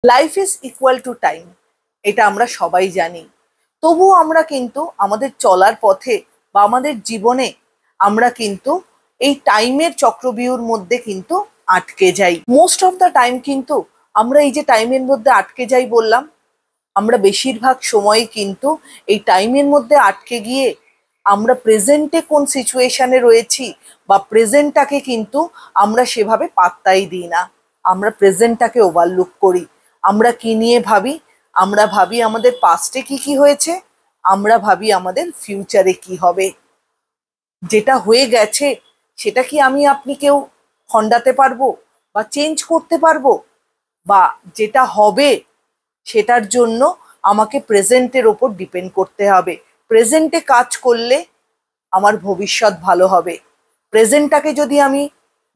Life is equal to time, এটা আমরা সবাই জানি। তবুও আমরা কিন্তু আমাদের চলার পথে বা আমাদের জীবনে আমরা কিন্তু এই টাইমের চক্রবিউর মধ্যে কিন্তু আটকে যাই। মোস্ট অফ দ্য টাইম কিন্তু আমরা এই যে টাইমের মধ্যে আটকে যাই বললাম, আমরা বেশিরভাগ সময় কিন্তু এই টাইমের মধ্যে আটকে গিয়ে আমরা প্রেজেন্টে কোন সিচুয়েশনে রয়েছি বা প্রেজেন্টটাকে কিন্তু আমরা সেভাবে পাত্তাই দিই না। আমরা প্রেজেন্টটাকে ওভারলুক করি। আমরা কি নিয়ে ভাবি? আমরা ভাবি আমাদের পাস্টে কি কি হয়েছে, আমরা ভাবি আমাদের ফিউচারে কি হবে। যেটা হয়ে গেছে সেটা কি আমি আপনি কেউ খণ্ডাতে পারবো বা চেঞ্জ করতে পারবো? বা যেটা হবে সেটার জন্য আমাকে প্রেজেন্টের ওপর ডিপেন্ড করতে হবে। প্রেজেন্টে কাজ করলে আমার ভবিষ্যৎ ভালো হবে। প্রেজেন্টটাকে যদি আমি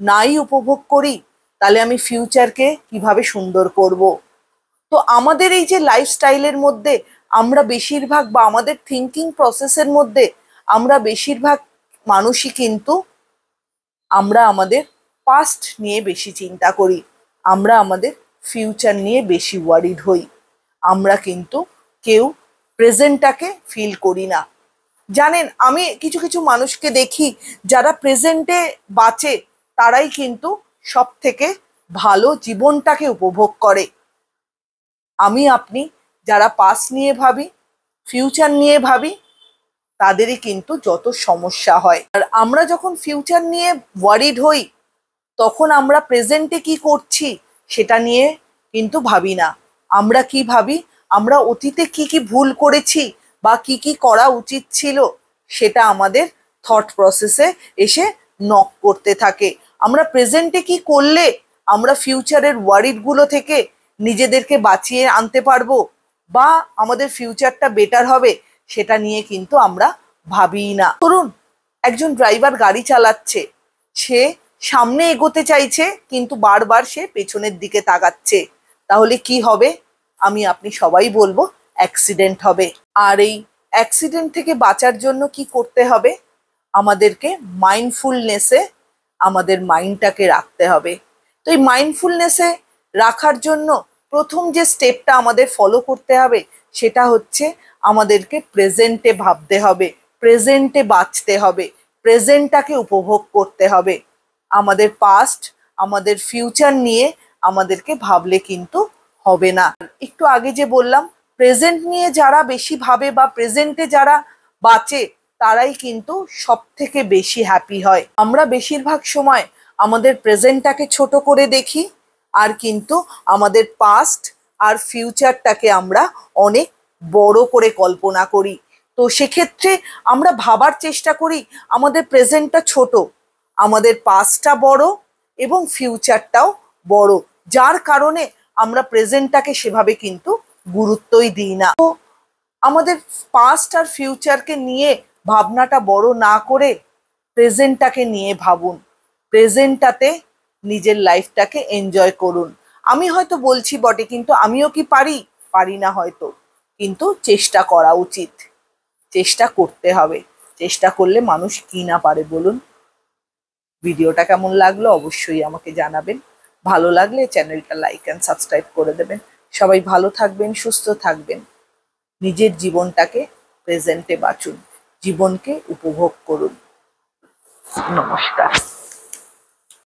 নাই উপভোগ করি তাহলে আমি ফিউচারকে কিভাবে সুন্দর করব। তো আমাদের এই যে লাইফস্টাইলের মধ্যে আমরা বেশিরভাগ বা আমাদের থিঙ্কিং প্রসেসের মধ্যে আমরা বেশিরভাগ মানুষই কিন্তু আমরা আমাদের পাস্ট নিয়ে বেশি চিন্তা করি, আমরা আমাদের ফিউচার নিয়ে বেশি ওয়ারিড হই। আমরা কিন্তু কেউ প্রেজেন্টটাকে ফিল করি না। জানেন, আমি কিছু কিছু মানুষকে দেখি যারা প্রেজেন্টে বাঁচে, তারাই কিন্তু সব থেকে ভালো জীবনটাকে উপভোগ করে। আমি আপনি যারা পাস্ট নিয়ে ভাবি, ফিউচার নিয়ে ভাবি, তাদেরই কিন্তু যত সমস্যা হয়। আর আমরা যখন ফিউচার নিয়ে ওয়ারিড হই তখন আমরা প্রেজেন্টে কি করছি সেটা নিয়ে কিন্তু ভাবি না। আমরা কি ভাবি? আমরা অতীতে কি কি ভুল করেছি বা কি কি করা উচিত ছিল সেটা আমাদের থট প্রসেসে এসে নক করতে থাকে। আমরা প্রেজেন্টে কি করলে আমরা ফিউচারের ওয়ারিডগুলো থেকে নিজেদেরকে বাঁচিয়ে আনতে পারবো বা আমাদের ফিউচারটা বেটার হবে সেটা নিয়ে কিন্তু আমরা ভাবিই না। ধরুন একজন ড্রাইভার গাড়ি চালাচ্ছে, সে সামনে এগোতে চাইছে কিন্তু বারবার সে পেছনের দিকে তাকাচ্ছে, তাহলে কি হবে? আমি আপনি সবাই বলবো অ্যাক্সিডেন্ট হবে। আর এই অ্যাক্সিডেন্ট থেকে বাঁচার জন্য কি করতে হবে? আমাদেরকে মাইন্ডফুলনেসে আমাদের মাইন্ডটাকে রাখতে হবে। তো এই মাইন্ডফুলনেসে রাখার জন্য প্রথম যে স্টেপটা আমাদের ফলো করতে হবে সেটা হচ্ছে আমাদেরকে প্রেজেন্টে ভাবতে হবে, প্রেজেন্টে বাঁচতে হবে, প্রেজেন্টটাকে উপভোগ করতে হবে। আমাদের পাস্ট, আমাদের ফিউচার নিয়ে আমাদেরকে ভাবলে কিন্তু হবে না। একটু আগে যে বললাম, প্রেজেন্ট নিয়ে যারা বেশি ভাবে বা প্রেজেন্টে যারা বাঁচে তারাই কিন্তু সব থেকে বেশি হ্যাপি হয়। আমরা বেশিরভাগ সময় আমাদের প্রেজেন্টটাকে ছোট করে দেখি আর কিন্তু আমাদের পাস্ট আর ফিউচারটাকে আমরা অনেক বড় করে কল্পনা করি। তো সেক্ষেত্রে আমরা ভাবার চেষ্টা করি আমাদের প্রেজেন্টটা ছোট, আমাদের পাস্টটা বড় এবং ফিউচারটাও বড়, যার কারণে আমরা প্রেজেন্টটাকে সেভাবে কিন্তু গুরুত্বই দিই না। তো আমাদের পাস্ট আর ফিউচারকে নিয়ে ভাবনাটা বড় না করে প্রেজেন্টটাকে নিয়ে ভাবুন, প্রেজেন্টটাতে নিজের লাইফটাকে এনজয় করুন। আমি হয়তো বলছি বটে, কিন্তু আমিও কি পারি? পারি না হয়তো, কিন্তু চেষ্টা করা উচিত, চেষ্টা করতে হবে। চেষ্টা করলে মানুষ কি না পারে বলুন। ভিডিওটা কেমন লাগলো অবশ্যই আমাকে জানাবেন। ভালো লাগলে চ্যানেলটা লাইক অ্যান্ড সাবস্ক্রাইব করে দেবেন। সবাই ভালো থাকবেন, সুস্থ থাকবেন। নিজের জীবনটাকে প্রেজেন্টে বাঁচুন, জীবনকে উপভোগ করুন। নমস্কার।